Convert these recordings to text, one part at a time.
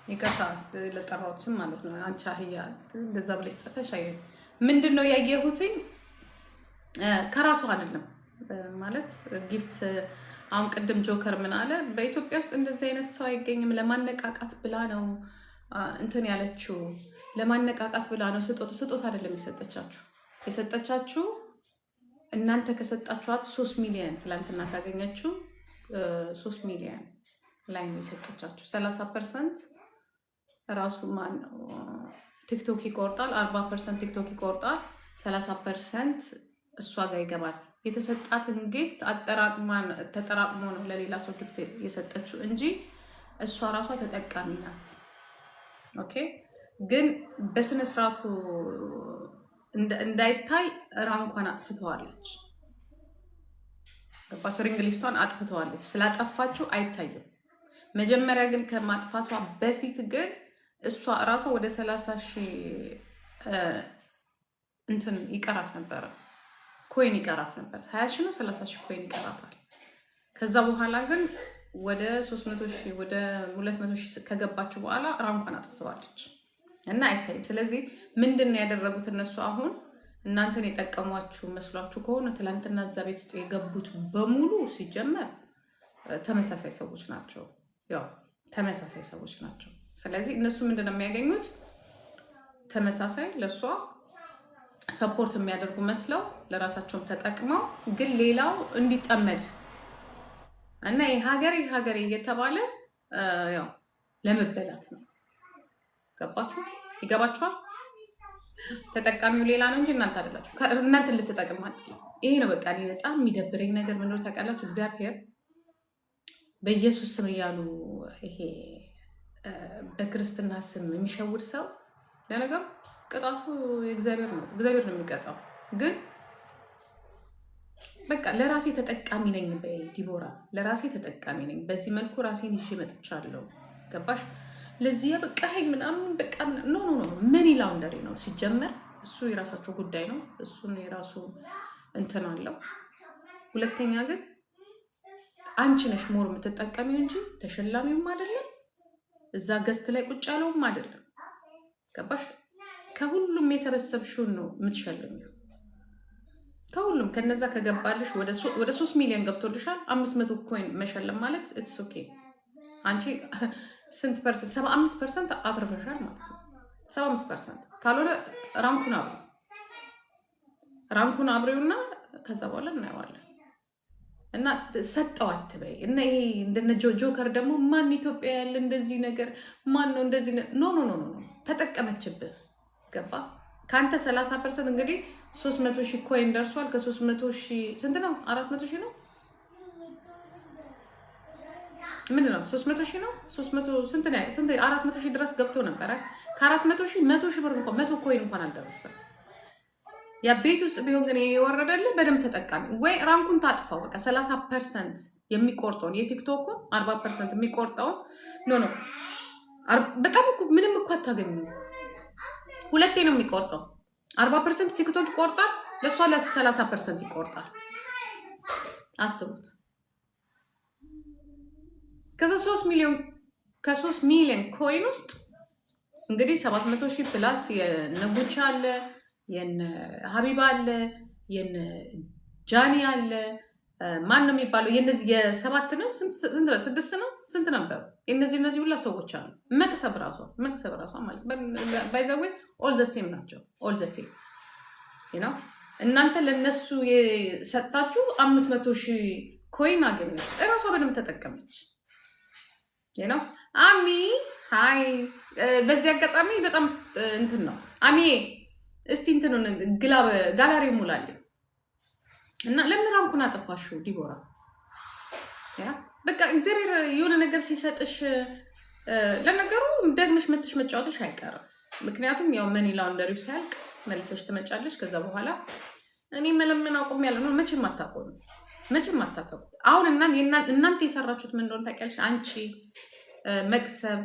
ይቅርታ ለጠራሁት ስም ማለት ነው። አንቺ አህያ እንደዛ ብለሽ ጽፈሽ ምንድነው ያየሁትኝ? ከራሱ አይደለም ማለት ጊፍት። አሁን ቅድም ጆከር ምን አለ? በኢትዮጵያ ውስጥ እንደዚህ አይነት ሰው አይገኝም። ለማነቃቃት ብላ ነው እንትን ያለችው። ለማነቃቃት ብላ ነው። ስጦታ አይደለም የሰጠቻችሁ እናንተ ከሰጣችኋት 3 ሚሊዮን ትላንትና ካገኘችው 3 ሚሊዮን ላይ ነው የሰጠቻችሁ። 30% ራሱ ማን ነው ቲክቶክ ይቆርጣል። 40% ቲክቶክ ይቆርጣል። 30% እሷ ጋር ይገባል። የተሰጣትን ጊፍት ተጠራቅሞ ነው ለሌላ ሰው ጊፍት የሰጠችው እንጂ እሷ ራሷ ተጠቃሚ ናት። ኦኬ። ግን በስነ ስርዓቱ እንዳይታይ ራንኳን አጥፍተዋለች። ገባች? ሪንግ ሊስቷን አጥፍተዋለች። ስላጠፋችው አይታይም። መጀመሪያ ግን ከማጥፋቷ በፊት ግን እሷ እራሷ ወደ 30,000 እንትን ይቀራት ነበረ፣ ኮይን ይቀራት ነበር። 20,000 ነው 30,000 ኮይን ይቀራታል። ከዛ በኋላ ግን ወደ 300,000 ወደ 200,000 ከገባችው በኋላ ራንኳን አጥፍተዋለች እና አይታይም። ስለዚህ ምንድነው ያደረጉት እነሱ? አሁን እናንተን የጠቀሟችሁ መስሏችሁ ከሆነ ትላንትና እዛ ቤት ውስጥ የገቡት በሙሉ ሲጀመር ተመሳሳይ ሰዎች ናቸው። ያው ተመሳሳይ ሰዎች ናቸው። ስለዚህ እነሱ ምንድነው የሚያገኙት? ተመሳሳይ ለሷ ሰፖርት የሚያደርጉ መስለው ለራሳቸውም ተጠቅመው ግን ሌላው እንዲጠመድ እና ሀገሬ እየተባለ ያው ለመበላት ነው። ገባችሁ? ይገባችኋል? ተጠቃሚው ሌላ ነው እንጂ እናንተ አይደላችሁ። እናንተ ልትጠቅም አይደለም። ይሄ ነው በቃ። እኔ በጣም የሚደብረኝ ነገር ምንድነው ታውቃላችሁ? እግዚአብሔር በኢየሱስ ስም እያሉ ይሄ በክርስትና ስም የሚሸውድ ሰው ለነገሩ ቅጣቱ እግዚአብሔር ነው። እግዚአብሔር ነው የሚቀጣው። ግን በቃ ለራሴ ተጠቃሚ ነኝ በይ ዲቦራ፣ ለራሴ ተጠቃሚ ነኝ። በዚህ መልኩ ራሴን ይዤ መጥቻለሁ። ገባሽ? ለዚህ በቃ ምናምን በቃ ኖ ምን ላውንደሪ ነው ሲጀመር። እሱ የራሳቸው ጉዳይ ነው። እሱን የራሱ እንትን አለው። ሁለተኛ ግን አንቺ ነሽ ሞር የምትጠቀሚው እንጂ ተሸላሚውም አይደለም፣ እዛ ገስት ላይ ቁጭ ያለውም አይደለም። ገባሽ? ከሁሉም የሰበሰብሽውን ነው የምትሸልሚው። ከሁሉም ከነዛ ከገባልሽ ወደ 3 ሚሊዮን ገብቶልሻል። 500 ኮይን መሸለም ማለት ኢትስ ኦኬ። አንቺ ስንት ፐርሰንት? 75% አትርፈሻል ማለት ነው። 75% ካልሆነ ራንኩን አብሬውና ከዛ በኋላ እናየዋለን። እና ሰጠው አትበይ። እና ይሄ እንደነ ጆከር ደግሞ ማን ኢትዮጵያ ያለ እንደዚህ ነገር ማን ነው እንደዚህ ኖ ተጠቀመችብህ። ገባ? ከአንተ 30% እንግዲህ 300,000 ኮይን ደርሷል። ከ300,000 ስንት ነው? 400,000 ነው ምን ነው 300,000 ነው 300 ስንት ነው? 400,000 ድረስ ገብቶ ነበረ። ከ400,000 100,000 ብር እንኳን 100 ኮይን እንኳን አልደረሰም። ያ ቤት ውስጥ ቢሆን ግን የወረደልህ በደንብ ተጠቃሚ ወይ ራንኩን ታጥፋው። በቃ 30% የሚቆርጠውን የቲክቶኩን 40% የሚቆርጠውን ኖ በጣም እኮ ምንም እኮ አታገኙ። ሁለቴ ነው የሚቆርጠው። 40% ቲክቶክ ይቆርጣል፣ ለሷ ለ30% ይቆርጣል። አስቡት። ከዛ 3 ሚሊዮን ኮይን ውስጥ እንግዲህ 700,000 ፕላስ የነጉቻ አለ፣ የነ ሀቢባ አለ፣ የነ ጃኒ አለ። ማን ነው የሚባለው? የነዚህ የ7 ነው 6 ነው ስንት ነበር? እነዚህ ሁላ ሰዎች አሉ። መቅሰብ ራሷ ማለት ባይ ዘ ዌይ ኦል ዘ ሴም ናቸው። ኦል ዘ ሴም you know እናንተ ለነሱ የሰጣችሁ 500,000 ኮይን አገኘች። እራሷ በደንብ ተጠቀመች። አሚ ሃይ። በዚህ አጋጣሚ በጣም እንትን ነው አሚ፣ እስቲ እንትኑን ጋላሪ ሙላልኝ እና ለምን ራንኩን አጠፋሽው ዲቦራ? በቃ እግዚአብሔር የሆነ ነገር ሲሰጥሽ ለነገሩ ደግመሽ መጥሽ መጫወትሽ አይቀርም። ምክንያቱም ያው መኒ ላውንደሪው ሲያልቅ መልሰሽ ትመጫለሽ። ከዛ በኋላ እኔ መለምን አቆሚያለሁ ነው። መቼም አታቆሙ። አሁን እናንተ የሰራችሁት ምን እንደሆነ ታውቂያለሽ? አንቺ መቅሰብ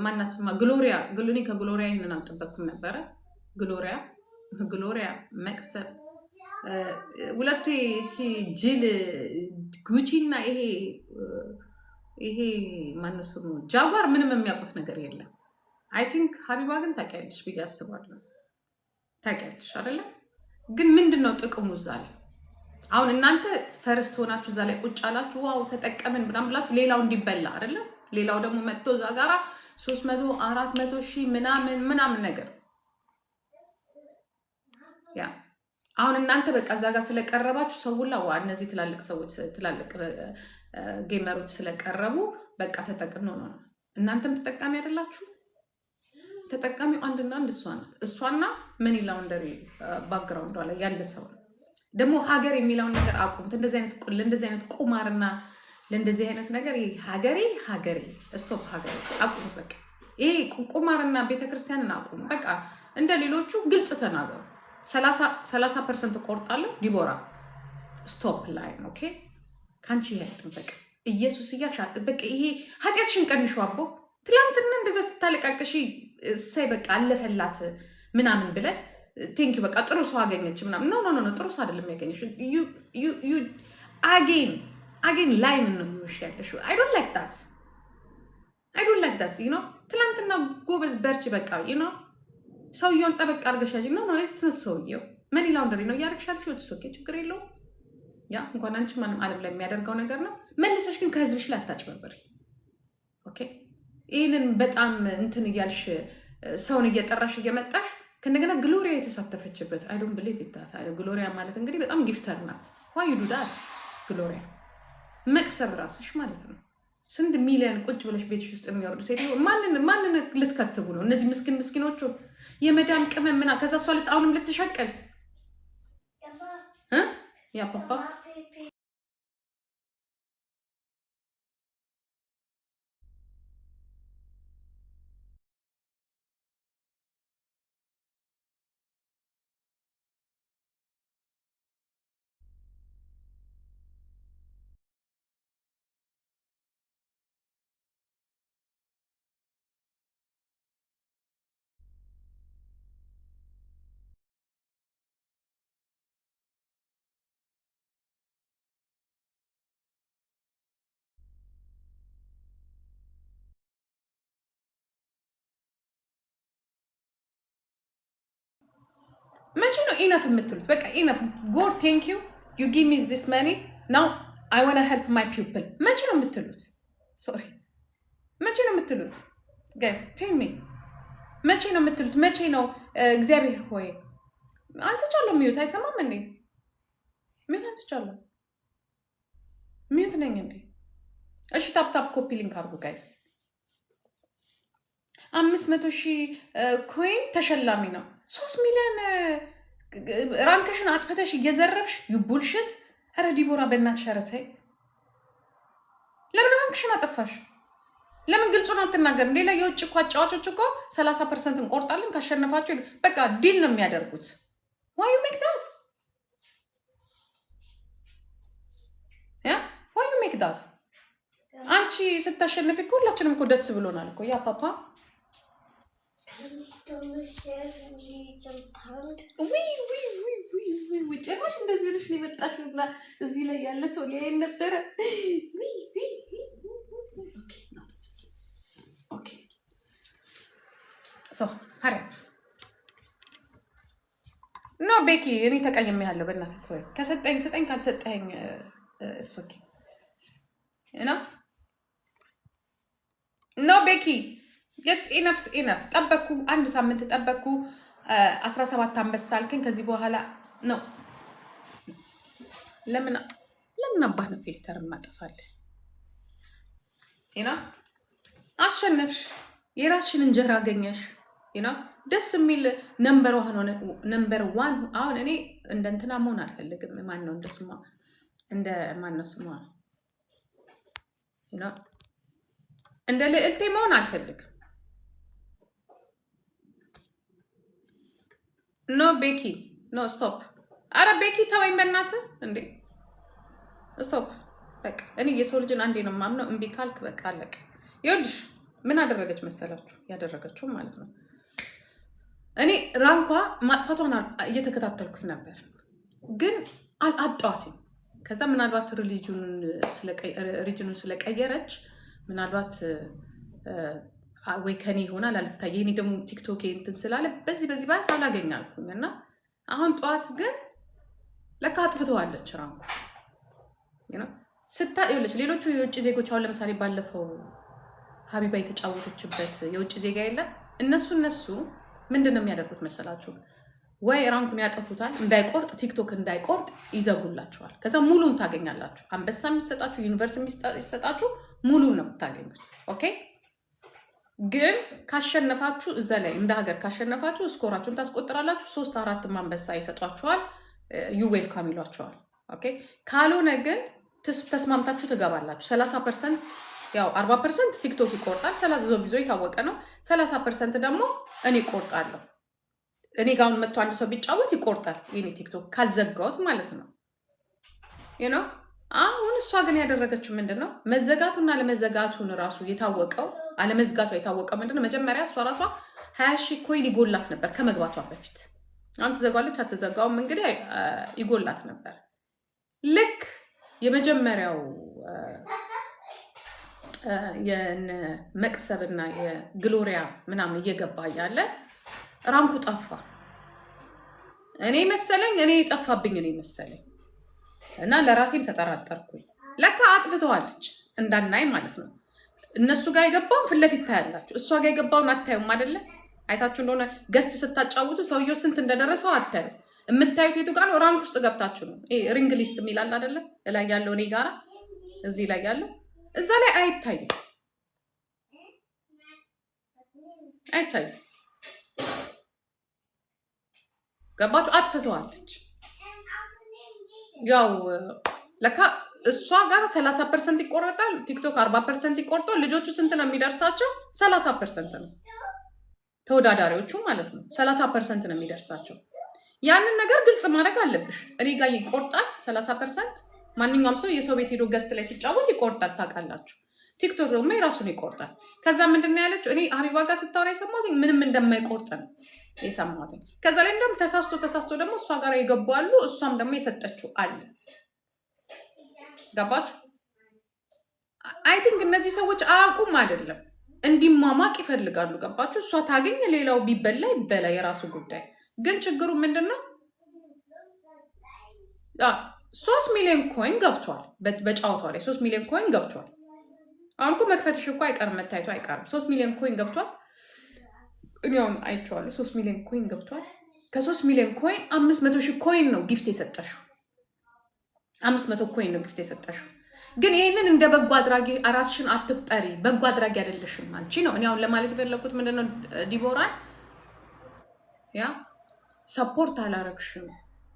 ማናት ስማ ግሎሪያ ከግሎሪያ ይሄንን አልጠበቅኩም ነበረ። ግሎሪያ መቅሰብ ሁለቱ እቺ ጅል ጉቺ እና ይሄ ይሄ ማነው ስሙ ጃጓር ምንም የሚያውቁት ነገር የለም። አይ ቲንክ ሀቢባ ግን ታውቂያለሽ ብዬ አስባለሁ። ታውቂያለሽ አይደለ? ግን ምንድነው ጥቅሙ እዛ ላይ? አሁን እናንተ ፈርስት ሆናችሁ እዛ ላይ ቁጭ አላችሁ፣ ዋው ተጠቀምን ምናምን ብላችሁ ሌላው እንዲበላ አይደለ? ሌላው ደግሞ መጥቶ እዛ ጋራ 300 400 ሺህ ምናምን ነገር ያ አሁን እናንተ በቃ እዛ ጋር ስለቀረባችሁ ሰውላ እነዚህ ትላልቅ ሰዎች ትላልቅ ጌመሮች ስለቀረቡ በቃ ተጠቅም ነው። እናንተም ተጠቃሚ አይደላችሁ። ተጠቃሚው አንድና አንድ እሷ ናት። እሷና መኒ ላውንደሪ ባክግራውንዷ ላይ ያለ ሰው ደግሞ ሀገር የሚለውን ነገር አቁሙት። እንደዚህ አይነት ቁማርና ለእንደዚህ አይነት ነገር ሀገሬ ስቶፕ ሀገሬ አቁሙት። በቃ ይሄ ቁማርና ቤተክርስቲያንን አቁሙ። በቃ እንደ ሌሎቹ ግልጽ ተናገሩ። 30% ቆርጣለሁ ዲቦራ ስቶፕ ላይን ኦኬ። ካንቺ ያጥበቅ ኢየሱስ እያልሽ በቃ ይሄ ኃጢአትሽን ቀንሹ አቦ። ትላንትና እንደዛ ስታለቃቀሽ ሳይ በቃ አለፈላት ምናምን ብለን ቴንክ ዩ በቃ ጥሩ ሰው አገኘች ምናምን ኖ ጥሩ ሰው አይደለም ያገኘሽ። ዩ አጌን ላይን ነው ያለሽ። አይ ዶንት ላይክ ዳት ዩ ኖ። ትላንትና ጎበዝ በርቺ በቃ ዩ ኖ ሰውየውን ጠበቅ አድርገሽ ያዥ ነው ሰውየው መኒ ላውንደሪ ነው እያደረግሻለሽ። ኦኬ ችግር የለውም። ያ እንኳን አንቺ ማንም ዓለም ላይ የሚያደርገው ነገር ነው። መልሰሽ ግን ከህዝብሽ ላይ አታጭበርበሪ ኦኬ። ይህንን በጣም እንትን እያልሽ ሰውን እየጠራሽ እየመጣሽ ከእንደገና ግሎሪያ የተሳተፈችበት አይ ዶንት ቢሊቭ ኢት። ግሎሪያ ማለት እንግዲህ በጣም ጊፍተር ናት። ዋይ ዩ ዱ ዳት ግሎሪያ? መቅሰብ ራስሽ ማለት ነው። ስንት ሚሊዮን ቁጭ ብለሽ ቤትሽ ውስጥ የሚወርዱ ሴት ማንን ልትከትቡ ነው? እነዚህ ምስኪኖቹ የመዳም ቅመም ምና ከዛ እሷ አሁንም ልትሸቅል ያ ፓፓ መቼ ነው ኢነፍ የምትሉት? በቃ ኢነፍ ጎድ ቴንክ ዩ ዩ ጊቭ ሚ ዚስ መኒ ናው አይ ዋና ሄልፕ ማይ ፒፕል። መቼ ነው የምትሉት? ሶሪ መቼ ነው የምትሉት? ጋይስ ቴል ሚ መቼ ነው የምትሉት? መቼ ነው እግዚአብሔር ሆይ አንስቻለሁ። ሚዩት አይሰማም እንዴ? ሚዩት አንስቻለሁ። ሚዩት ነኝ እንዴ? እሺ ታፕ ኮፒ ሊንክ አድርጉ ጋይስ። 500,000 ኮይን ተሸላሚ ነው። 3 ሚሊዮን ራንክሽን አጥፍተሽ እየዘረብሽ ዩቡልሽት። ኧረ ዲቦራ በእናትሽ ኧረ ተይ። ለምን ራንክሽን አጠፋሽ? ለምን ግልጹን አትናገርም? ሌላ የውጭ እኮ አጫዋቾች እኮ 30% እንቆርጣለን ካሸነፋችሁ በቃ ዲል ነው የሚያደርጉት። ዋይ ዩ ሜክ ዳት? ዋይ ዩ ሜክ ዳት? አንቺ ስታሸንፊ እኮ ሁላችንም እኮ ደስ ብሎናል እኮ ያ ፓፓ ጭራሽ እንደዚህ ሆነሽ ነው የመጣሽው ብላ እዚህ ላይ ያለ ሰው ሊያየን ነበረ። ኖ ቤኪ እኔ ተቀይሜያለሁ። በእናትህ ተወኝ። ከሰጠኝ ስጠኝ፣ ካልሰጠኝ ኦኬ ኖ ቤኪ ኢነፍስ ኢነፍ። ጠበቅኩ፣ 1 ሳምንት ጠበቅኩ። 17 አንበሳ አልከኝ። ከዚህ በኋላ ነው። ለምን አባህ ነው ፊልተር ማጠፋለህ? አሸነፍሽ፣ የራስሽን እንጀራ አገኘሽ። ደስ የሚል ነምበር 1 አሁን እኔ እንደ እንትና መሆን አልፈልግም። ማን ነው እንደስሟ እንደ ማን ነው ስሟ እንደ ልዕልቴ መሆን አልፈልግም። ኖ ቤኪ ኖ ስቶፕ። አረ ቤኪ ተወኝ በእናትህ እንዴ ስቶፕ። በቃ እኔ የሰው ልጅን አንዴ ነው የማምነው። እምቢ ካልክ በቃ አለቀ። ይኸውልሽ ምን አደረገች መሰላችሁ? ያደረገችው ማለት ነው እኔ ራንኳ ማጥፋቷን እየተከታተልኩኝ ነበር፣ ግን አጣዋትኝ። ከዛ ምናልባት ሪጅኑን ስለቀየረች ምናልባት ወይ ከኔ ይሆናል አልታየ። እኔ ደግሞ ቲክቶክ እንትን ስላለ በዚህ ባይ አላገኛልኩኝ እና አሁን ጠዋት ግን ለካ አጥፍተዋለች ራንኩ ስታዩልሽ ሌሎቹ የውጭ ዜጎች አሁን ለምሳሌ ባለፈው ሀቢባ የተጫወተችበት የውጭ ዜጋ የለ እነሱ ምንድን ነው የሚያደርጉት መሰላችሁ? ወይ ራንኩን ያጠፉታል፣ እንዳይቆርጥ ቲክቶክ እንዳይቆርጥ ይዘጉላችኋል። ከዛ ሙሉን ታገኛላችሁ። አንበሳ የሚሰጣችሁ ዩኒቨርስ የሚሰጣችሁ ሙሉን ነው የምታገኙት። ኦኬ። ግን ካሸነፋችሁ እዛ ላይ እንደ ሀገር ካሸነፋችሁ ስኮራችሁን ታስቆጥራላችሁ። 3-4 አንበሳ ይሰጧችኋል። ዩ ዌልካም ይሏችኋል። ኦኬ። ካልሆነ ግን ተስማምታችሁ ትገባላችሁ። 30% ያው 40% ቲክቶክ ይቆርጣል። 30 ቢዞ የታወቀ ነው። 30% ደግሞ እኔ ቆርጣለሁ። እኔ ጋር መጥቶ አንድ ሰው ቢጫወት ይቆርጣል። የኔ ቲክቶክ ካልዘጋሁት ማለት ነው። አሁን እሷ ግን ያደረገችው ምንድነው? መዘጋቱና አለመዘጋቱን ራሱ የታወቀው አለመዝጋቷ የታወቀው ምንድነው? መጀመሪያ እሷ ራሷ 20,000 ኮይን ይጎላት ነበር ከመግባቷ በፊት። አሁን ትዘጋለች አትዘጋውም እንግዲህ ይጎላት ነበር። ልክ የመጀመሪያው የመቅሰብና የግሎሪያ ምናምን እየገባ ያለ ራንኩ ጠፋ። እኔ ጠፋብኝ መሰለኝ እና ለራሴም ተጠራጠርኩኝ። ለካ አጥፍተዋለች እንዳናይ ማለት ነው። እነሱ ጋር የገባውን ፊት ለፊት ታያላችሁ፣ እሷ ጋር የገባውን አታዩም አይደለ? አይታችሁ እንደሆነ ገስት ስታጫውቱ ሰውየው ስንት እንደደረሰው አታዩ። የምታዩት የቱ ጋር ነው? ራንክ ውስጥ ገብታችሁ ነው። ሪንግ ሊስት የሚላል አይደለ? ላይ ያለው እኔ ጋራ እዚህ ላይ ያለው እዛ ላይ አይታይም። ገባችሁ? አጥፍተዋለች። ያው ለካ እሷ ጋር 30% ይቆረጣል፣ ቲክቶክ 40% ይቆርጣል። ልጆቹ ስንት ነው የሚደርሳቸው? 30% ነው። ተወዳዳሪዎቹ ማለት ነው 30% ነው የሚደርሳቸው። ያንን ነገር ግልጽ ማድረግ አለብሽ። እኔ ጋር ይቆርጣል 30%። ማንኛውም ሰው የሰው ቤት ሄዶ ገስት ላይ ሲጫወት ይቆርጣል፣ ታውቃላችሁ። ቲክቶክ ደግሞ የራሱን ይቆርጣል። ከዛ ምንድን ነው ያለችው? እኔ ሀቢባ ጋር ስታወራ የሰማሁት ምንም እንደማይቆርጥ ነው የሰማሁት። ከዛ ላይ እንደውም ተሳስቶ ደግሞ እሷ ጋር የገቡ አሉ፣ እሷም ደግሞ የሰጠችው አለ። ገባችሁ? አይ ቲንክ እነዚህ ሰዎች አያውቁም አይደለም፣ እንዲማማቅ ይፈልጋሉ። ገባችሁ? እሷ ታገኝ፣ ሌላው ቢበላ ይበላ፣ የራሱ ጉዳይ። ግን ችግሩ ምንድን ነው? 3 ሚሊዮን ኮይን ገብቷል። በጨዋታው ላይ 3 ሚሊዮን ኮይን ገብቷል። አሁን እኮ መክፈትሽ እኮ አይቀርም፣ መታየቱ አይቀርም። 3 ሚሊዮን ኮይን ገብቷል። እኔ አሁን አይቼዋለሁ። 3 ሚሊዮን ኮይን ገብቷል። ከ3 ሚሊዮን ኮይን 500,000 ኮይን ነው ጊፍት የሰጠሽው። 500 ኮይን ነው ጊፍት የሰጠሽው። ግን ይሄንን እንደ በጎ አድራጊ ራስሽን አትቁጠሪ። በጎ አድራጊ አይደለሽም አንቺ ነው። እኔ አሁን ለማለት የፈለኩት ምንድነው ዲቦራን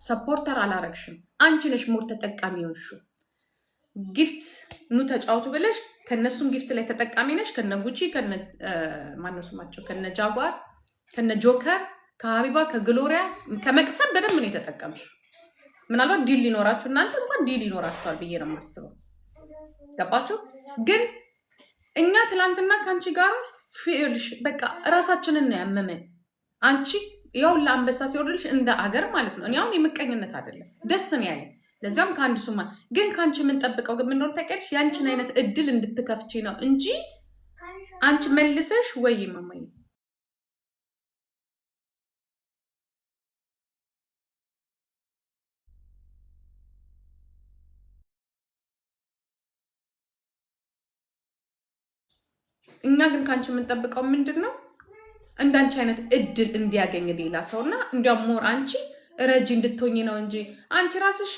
ሰፖርተር አላረግሽም። አንቺ ነሽ ሞር ተጠቃሚ ሆንሽው። ጊፍት ኑ ተጫውቱ ብለሽ ከነሱም ጊፍት ላይ ተጠቃሚ ነሽ። ከነ ጉቺ ማነሱማቸው ከነ ጃጓር ከነ ጆከር ከሀቢባ ከግሎሪያ ከመቅሰብ በደንብ ነው የተጠቀምሽ። ምናልባት ዲል ሊኖራችሁ እናንተ እንኳን ዲል ይኖራችኋል ብዬ ነው የማስበው። ገባችሁ? ግን እኛ ትላንትና ከአንቺ ጋር ፊልሽ በቃ እራሳችንን ነው ያመመን። አንቺ ያው ለአንበሳ ሲወርድልሽ እንደ አገር ማለት ነው። እኔ አሁን የምቀኝነት አይደለም፣ ደስ ነው ያለኝ። ለዚያም ከአንድ ሱማ ግን ከአንቺ የምንጠብቀው ግን ምንድነው ታውቂያለሽ? ያንቺን አይነት እድል እንድትከፍቺ ነው እንጂ አንቺ መልሰሽ ወይ ማማዬ እኛ ግን ከአንቺ የምንጠብቀው ምንድን ነው? እንዳንቺ አይነት እድል እንዲያገኝ ሌላ ሰውና እንዲያውም ሞር አንቺ ረጂ እንድትሆኝ ነው እንጂ አንቺ ራስሽ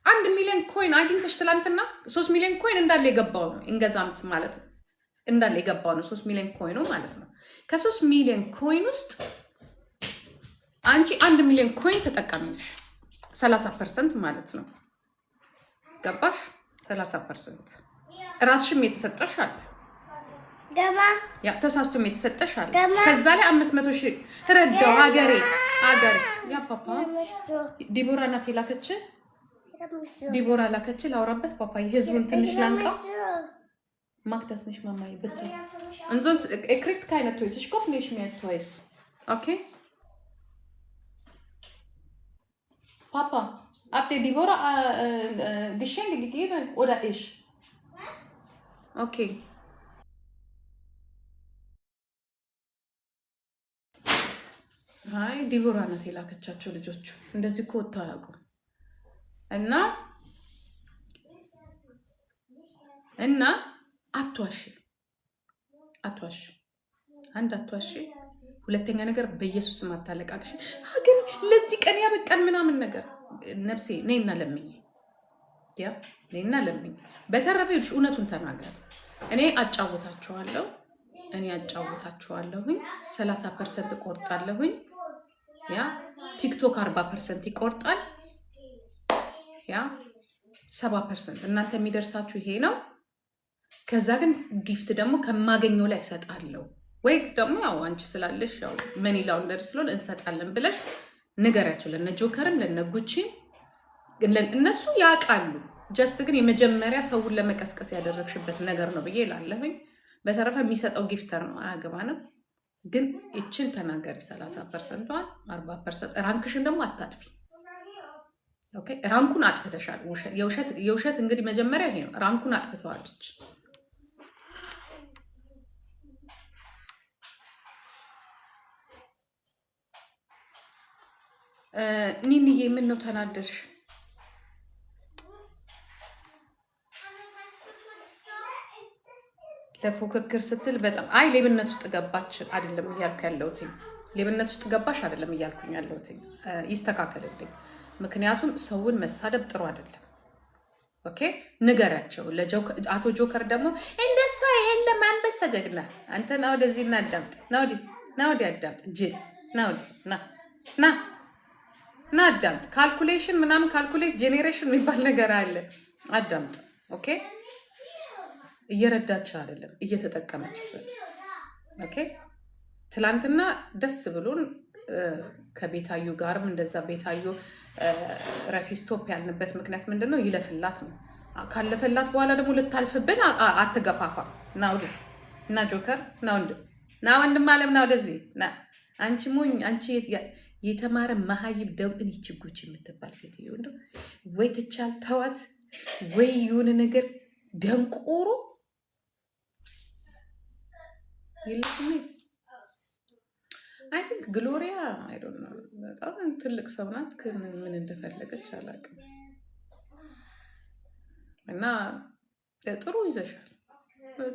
1 ሚሊዮን ኮይን አግኝተሽ ትላንትና 3 ሚሊዮን ኮይን እንዳለ የገባው ነው ኢንገዛምት ማለት ነው። እንዳለ የገባው ነው 3 ሚሊዮን ኮይኑ ማለት ነው። ከ3 ሚሊዮን ኮይን ውስጥ አንቺ 1 ሚሊዮን ኮይን ተጠቃሚ ነሽ። 30% ማለት ነው። ገባሽ? 30% ራስሽም የተሰጠሽ አለ ያ ተሳስቶም የተሰጠሽ አለ። ከዛ ላይ 500,000 ረዳው ሀገሬ ያ ፓፓ ዲቦራ ናት የላከች። ዲቦራ ላከች ላውራበት ፓፓዬ ህዝቡን ትንሽ ላንቃው ማክዳስ ነሽ ማማዬ ብት እንዞስ ክሪክት keine Toys ich kaufe nicht mehr Toys okay Papa habt ihr Deborah Geschenke gegeben oder ich okay አይ ዲቦራ ናት የላከቻቸው ልጆቹ እንደዚህ እኮ ወጥተው አያውቁም። እና አትዋሺ አትዋሺ፣ አንድ አትዋሺ። ሁለተኛ ነገር በኢየሱስ ስም አታለቃቅሽ። ሀገር ለዚህ ቀን ያበቃን ምናምን ነገር ነፍሴ ነይና ለምኝ፣ ያ ነይና ለምኝ። በተረፈ እውነቱን ተናገር። እኔ አጫውታችኋለሁ 30% እቆርጣለሁኝ። ያ ቲክቶክ 40% ይቆርጣል። ያ 70% እናንተ የሚደርሳችሁ ይሄ ነው። ከዛ ግን ጊፍት ደግሞ ከማገኘው ላይ እሰጣለሁ። ወይ ደግሞ ያው አንቺ ስላለሽ ያው መኒ ላውንደሪ ስለሆነ እንሰጣለን ብለሽ ንገሪያቸው፣ ለነ ጆከርም ለነ ጉቺም እነሱ ያውቃሉ። ጀስት ግን የመጀመሪያ ሰውን ለመቀስቀስ ያደረግሽበት ነገር ነው ብዬ እላለሁኝ። በተረፈ የሚሰጠው ጊፍተር ነው፣ አያገባንም። ግን ይችን ተናገሪ 30%፣ 40%። ራንክሽን ደግሞ አታጥፊ። ኦኬ ራንኩን አጥፍተሻል። የውሸት እንግዲህ መጀመሪያ ይሄ ነው። ራንኩን አጥፍተዋለች። ኒኒዬ ምን ነው ተናደርሽ? ለፉክክር ስትል በጣም አይ ሌብነት ውስጥ ገባች አይደለም እያልኩ ያለሁት። ሌብነት ውስጥ ገባሽ አይደለም እያልኩኝ ያለሁት። ይስተካከልልኝ። ምክንያቱም ሰውን መሳደብ ጥሩ አይደለም። ኦኬ ንገሪያቸው። አቶ ጆከር ደግሞ እንደሷ የለም አንበሳ ጀግና አንተ ና ወደዚህ እና አዳምጥ፣ ና ወዲህ አዳምጥ፣ ጅል ና ወዲህ ና አዳምጥ። ካልኩሌሽን ምናምን ካልኩሌት ጄኔሬሽን የሚባል ነገር አለ። አዳምጥ። ኦኬ እየረዳች አይደለም እየተጠቀመችበት። ኦኬ ትላንትና ደስ ብሎን ከቤታዩ ጋርም እንደዛ ቤታዩ ረፊ ስቶፕ ያልንበት ምክንያት ምንድን ነው? ይለፍላት ነው። ካለፈላት በኋላ ደግሞ ልታልፍብን አትገፋፋ። ና ወዲህ እና ጆከር ና ወንድም አለም ና ወደዚህ ና። አንቺ ሞኝ አንቺ የተማረ መሀይብ ደምጥን ይችጉች የምትባል ሴትዮ እንደው ወይ ትቻል ተዋት ወይ የሆነ ነገር ደንቆሮ የለሽም። አይ ቲንክ ግሎሪያ አይ ዶንት ኖ በጣም ትልቅ ሰው ናት፣ ግን ምን እንደፈለገች አላውቅም። እና ጥሩ ይዘሻል፣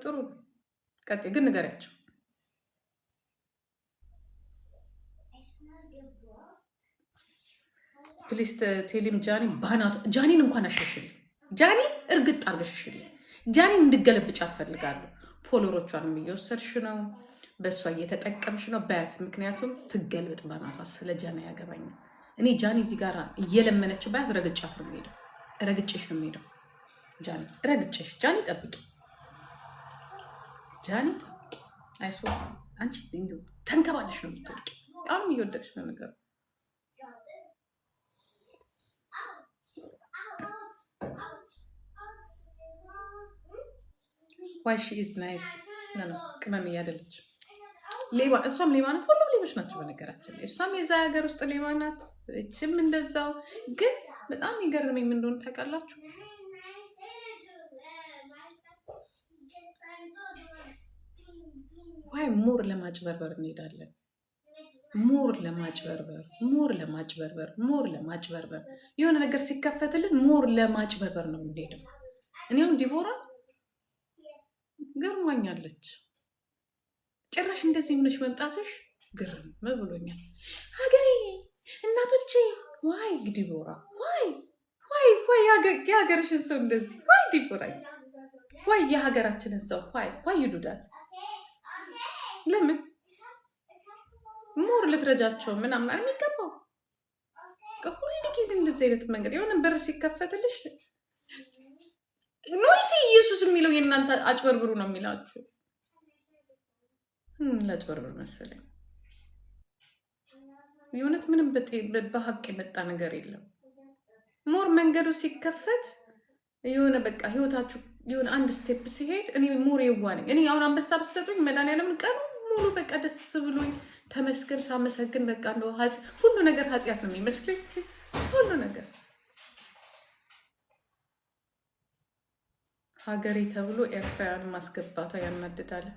ጥሩ ቀጤ ግን ንገሪያቸው። ፕሊስ ቴሊም ጃኒ ባናቱ ጃኒን እንኳን አሸሽልኝ። ጃኒ እርግጥ አርገሸሽልኝ። ጃኒን እንድገለብጭ አፈልጋለሁ። ፎሎሮቿንም እየወሰድሽ ነው፣ በእሷ እየተጠቀምሽ ነው በት። ምክንያቱም ትገልብጥ ባናቷ። ስለ ጃኒ ያገባኝ። እኔ ጃኒ እዚህ ጋር እየለመነች ባያት ረግጫት ነው የምሄደው። ረግጬሽ ነው የምሄደው። ጃኒ ረግጬሽ። ጃኒ ጠብቂ፣ ጃኒ ጠብቂ። አይሶ አንቺ እንዲሁ ተንከባለሽ ነው የምትወድቂ። በጣም እየወደቅሽ ነው ነገሩ። ዋይ ሺ ኢዝ ናይስ ነው። ቅመም እያደለች ሌባ፣ እሷም ሌባ ናት። ሁሉም ሌቦች ናቸው በነገራችን ላይ። እሷም የዛ ሀገር ውስጥ ሌባ ናት፣ እችም እንደዛው። ግን በጣም የሚገርመኝ ምን እንደሆነ ታውቃላችሁ? ዋይ ሞር ለማጭበርበር እንሄዳለን። ሞር ለማጭበርበር የሆነ ነገር ሲከፈትልን ሞር ለማጭበርበር ነው የምንሄደው። እኔ አሁን ዲቦራ ገርማኛለች። ጭራሽ እንደዚህ ሆነሽ መምጣትሽ ግርም ብሎኛል። ሀገሬ እናቶቼ፣ ዋይ ዲቦራ፣ ዋይ የሀገርሽን ሰው እንደዚህ፣ ዋይ ዲቦራ፣ ዋይ የሀገራችንን ሰው፣ ዋይ ይዱዳት። ለምን ሞር ልትረጃቸው ምናምን የሚገባው? ሁሉ ጊዜ እንደዚህ አይነት መንገድ የሆነ በር ሲከፈትልሽ ኖይሲ ኢየሱስ የሚለው የእናንተ አጭበርብሩ ነው የሚላችሁ። ለአጭበርብር መሰለኝ። የእውነት ምንም በሀቅ የመጣ ነገር የለም። ሞር መንገዱ ሲከፈት የሆነ በቃ ህይወታችሁ የሆነ አንድ ስቴፕ ሲሄድ እኔ ሞር የዋነኝ። እኔ አሁን አንበሳ ብትሰጡኝ መድኃኒዓለምን ቀኑ ሙሉ በቃ ደስ ብሎኝ ተመስገን ሳመሰግን በቃ እንደው ሁሉ ነገር ኃጢአት ነው የሚመስለኝ ሁሉ ነገር። ሀገሬ ተብሎ ኤርትራውያን ማስገባቷ ያናድዳል።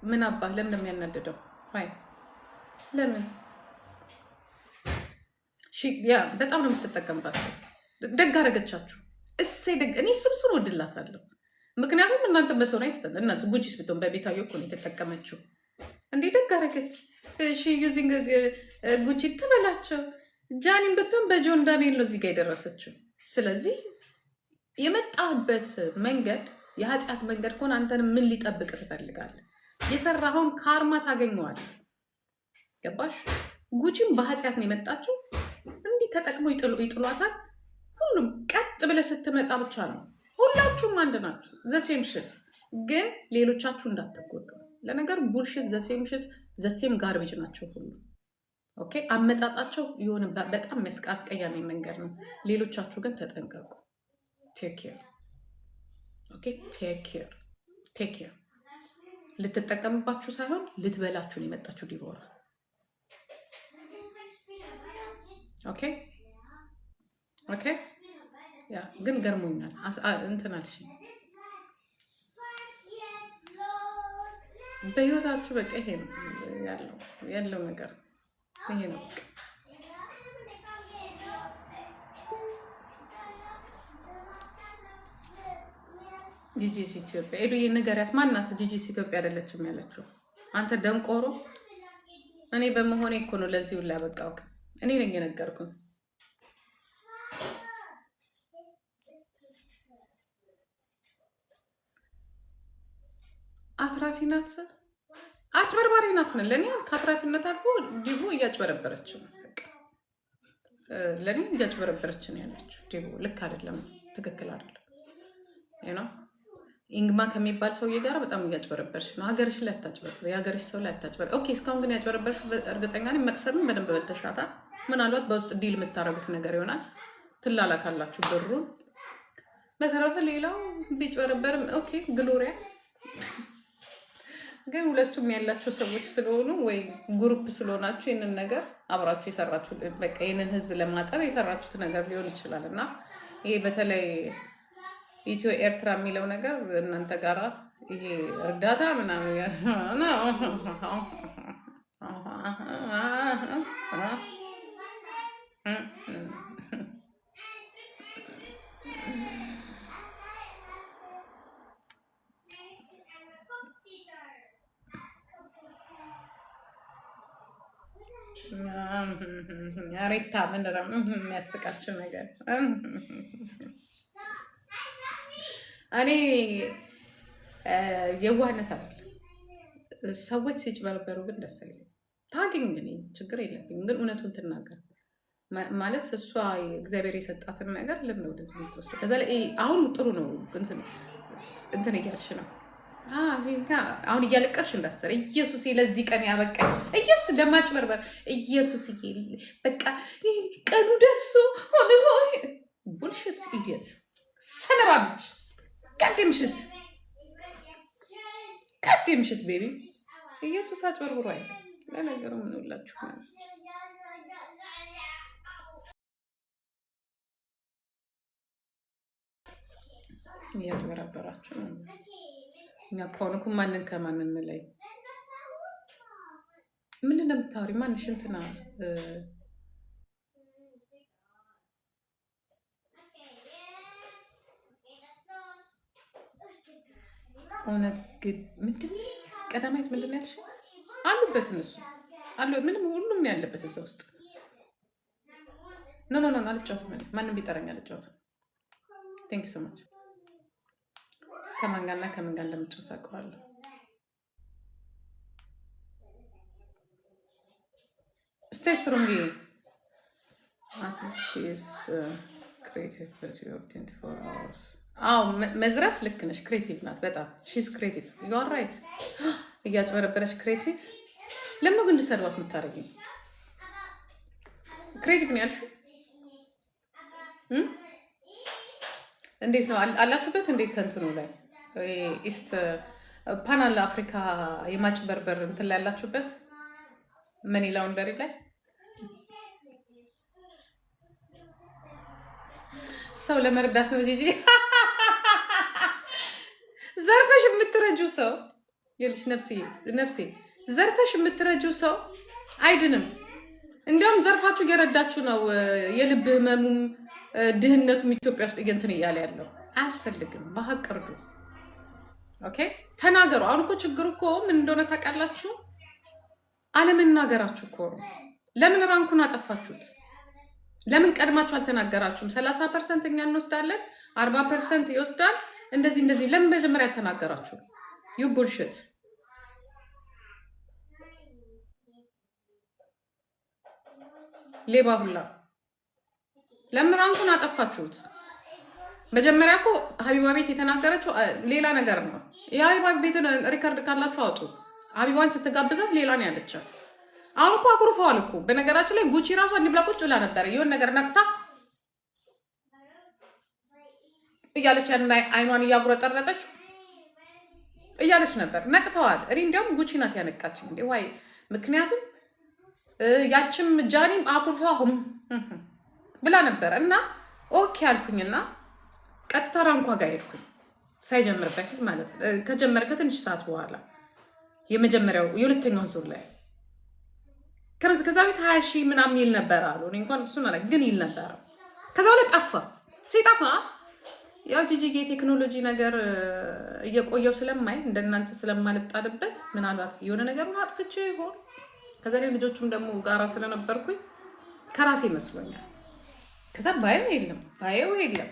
ምን አባ ለምን ነው የሚያናድደው? አይ ለምን በጣም ነው የምትጠቀምባቸው። ደግ አደረገቻችሁ። እሰይ ደግ። እኔ ስብሱን ወድላታለሁ። ምክንያቱም እናንተ በሰው ላይ እና ጉቺስ ብትሆን በቤታዮ እኮ ነው የተጠቀመችው። እንዴ ደግ አደረገች። ዩዚንግ ጉቺ ትበላቸው። ጃኒን ብትሆን በጆን ዳንኤል ነው እዚህ ጋር የደረሰችው። ስለዚህ የመጣበት መንገድ የኃጢአት መንገድ ከሆነ አንተን ምን ሊጠብቅ ትፈልጋለህ? የሰራኸውን ካርማ ታገኘዋለህ። ገባሽ? ጉቺም በኃጢአት ነው የመጣችው። እንዲህ ተጠቅመው ይጥሏታል። ሁሉም ቀጥ ብለህ ስትመጣ ብቻ ነው። ሁላችሁም አንድ ናችሁ። ዘሴም ሽት ግን ሌሎቻችሁ እንዳትጎዱ። ለነገሩ ቡልሽት ዘሴም ሽት ዘሴም ጋርቤጅ ናቸው ሁሉ። ኦኬ አመጣጣቸው የሆነ በጣም አስቀያሚ መንገድ ነው። ሌሎቻችሁ ግን ተጠንቀቁ። ቴክ ኬር። ኦኬ ቴክ ኬር፣ ቴክ ኬር። ልትጠቀምባችሁ ሳይሆን ልትበላችሁን የመጣችሁ ዲቦራ። ኦኬ ኦኬ። ያ ግን ገርሞኛል። እንትን አልሽ በህይወታችሁ በቃ ይሄ ነው ያለው ነገር ይሄ ነው። ጂጂስ ኢትዮጵያ ኤዱዬ ንገሪያት። ማናት ጂጂስ ኢትዮጵያ አይደለችም ያለችው? አንተ ደንቆሮ። እኔ በመሆኔ እኮ ነው ለዚህ ሁሉ ያበቃው። እኔ ነኝ የነገርኩህ። አትራፊ ናት፣ አጭበርባሪ ናት። ለእኔ ከአትራፊነት አልፎ ዲቦ እያጭበረበረች ነው። ለእኔ እያጭበረበረች ነው ያለችው ዲቦ። ልክ አይደለም፣ ትክክል አይደለም ነው። ኢንግማ ከሚባል ሰውዬ ጋር በጣም እያጭበረበርሽ ነው። ሀገርሽ ላይ አታጭበርበር፣ የሀገርሽ ሰው ላይ አታጭበርበር። ኦኬ እስካሁን ግን ያጭበረበርሽ እርግጠኛ ነኝ መቅሰምን በደንብ በልተሻታል። ምናልባት በውስጥ ዲል የምታረጉት ነገር ይሆናል። ትላላካላችሁ ብሩን። በተረፈ ሌላው ቢጭበረበርም ኦኬ ግሎሪያ። ግን ሁለቱም ያላቸው ሰዎች ስለሆኑ ወይ ግሩፕ ስለሆናችሁ ይህንን ነገር አብራችሁ የሰራችሁ በቃ ይህንን ህዝብ ለማጠብ የሰራችሁት ነገር ሊሆን ይችላል እና ይሄ በተለይ ኢትዮ ኤርትራ የሚለው ነገር እናንተ ጋራ ይሄ እርዳታ ምናምን ሬታ ምንድን ነው የሚያስቃቸው ነገር? እኔ የዋህነት አለ ሰዎች ሲጭበረበሩ ግን ደስ አይለኝም። ታግኝ እኔ ችግር የለብኝም፣ ግን እውነቱን ትናገር ማለት እሷ እግዚአብሔር የሰጣትን ነገር ለምን ወደዚህ የምትወስደው? ከዛ ላይ አሁን ጥሩ ነው እንትን እያልሽ ነው። አሁን እያለቀስሽ እንዳሰረ ኢየሱስ ለዚህ ቀን ያበቃኝ ኢየሱስ ለማጭበርበር ኢየሱስ በቃ ቀኑ ደርሶ ሆነ ቡልሽት ኢዲየት ሰነባብች ቀድምሽት ቤቢ ኢየሱስ አጭበርብሮ አይደል? ለነገሩ ምን ሁላችሁ እያጭበረበራችሁ ነው። እኛ ከሆነ እኮ ማንን ከማንን ላይ ምንድን ነው የምታወሪ? ማንሽ እንትና ምንድን ቀዳማዊት ምንድን ነው ያልሽው? አሉበት እነሱ አሉ። ምንም ሁሉም ነው ያለበት እዛ ውስጥ። ኖ አልጫወትም። ማንም ቢጠራኝ አልጫወትም። ቴንክ ዩ ሶ ማች። ከማን ጋር እና ከምን ጋር እንደምጫወት አውቀዋለሁ። ስቴይ ስትሮንግ። አዎ መዝረፍ ልክ ነሽ። ክሬቲቭ ናት በጣም ሺዝ ክሬቲቭ። ዩ አር ራይት። እያጭበረበረች ክሬቲቭ። ለምን ግን እንድሰድባት የምታደርጊው? ክሬቲቭ ነው ያልሽው? እንዴት ነው አላችሁበት? እንዴት ከእንትኑ ላይ ኢስት ፓናል አፍሪካ የማጭበርበር እንትን ላይ ያላችሁበት መኒ ላውንደሪ ላይ ሰው ለመርዳት ነው ጂጂ። ዘርፈሽ የምትረጁ ሰው ይልሽ ነፍሴ ዘርፈሽ የምትረጁ ሰው አይድንም። እንዲያውም ዘርፋችሁ እየረዳችሁ ነው። የልብ ህመሙም ድህነቱም ኢትዮጵያ ውስጥ እንትን እያለ ያለው አያስፈልግም። በሀቅ እርዱ። ኦኬ ተናገሩ። አሁን እኮ ችግሩ እኮ ምን እንደሆነ ታውቃላችሁ? አለመናገራችሁ እኮ ነው። ለምን ራንኩን አጠፋችሁት? ለምን ቀድማችሁ አልተናገራችሁም? 30% እኛ እንወስዳለን፣ 40% ይወስዳል፣ እንደዚህ ለምን መጀመሪያ አልተናገራችሁም? ዩ ቡልሽት። ሌባ ሁላ ለምን ራንኩን አጠፋችሁት? መጀመሪያ እኮ ሀቢባ ቤት የተናገረችው ሌላ ነገር ነው። የሀቢባ ቤትን ሪከርድ ካላችሁ አውጡ። ሀቢባን ስትጋብዛት ሌላ ነው ያለቻት። አሁን እኮ አኩርፈዋል እኮ። በነገራችን ላይ ጉቺ ራሷ እንዲብላ ቁጭ ብላ ነበር። የሆነ ነገር ነቅታ እያለች አይኗን እያጉረጠረጠች እያለች ነበር። ነቅተዋል። እኔ እንዲያውም ጉቺ ናት ያነቃችኝ እንዴ ዋይ። ምክንያቱም ያችም ጃኒም አኩርፋሁም ብላ ነበር እና ኦኬ አልኩኝና ቀጥታ ራንኳ ጋር ሄድኩኝ። ሳይጀምር በፊት ማለት ከጀመረ ከትንሽ ሰዓት በኋላ የመጀመሪያው የሁለተኛው ዙር ላይ ከዛ ቤት 20 ሺህ ምናምን ይል ነበር አሉ። እኔ እንኳን እሱን ማለት ግን ይል ነበር። ከዛ በኋላ ጠፋ። ሲጠፋ ያው ጂጂጌ ቴክኖሎጂ ነገር እየቆየው ስለማይ እንደናንተ ስለማልጣልበት ምናልባት የሆነ ነገር አጥፍቼ ይሆን። ከዛ ላይ ልጆቹም ደግሞ ጋራ ስለነበርኩኝ ከራሴ መስሎኛል። ከዛ ባየው የለም።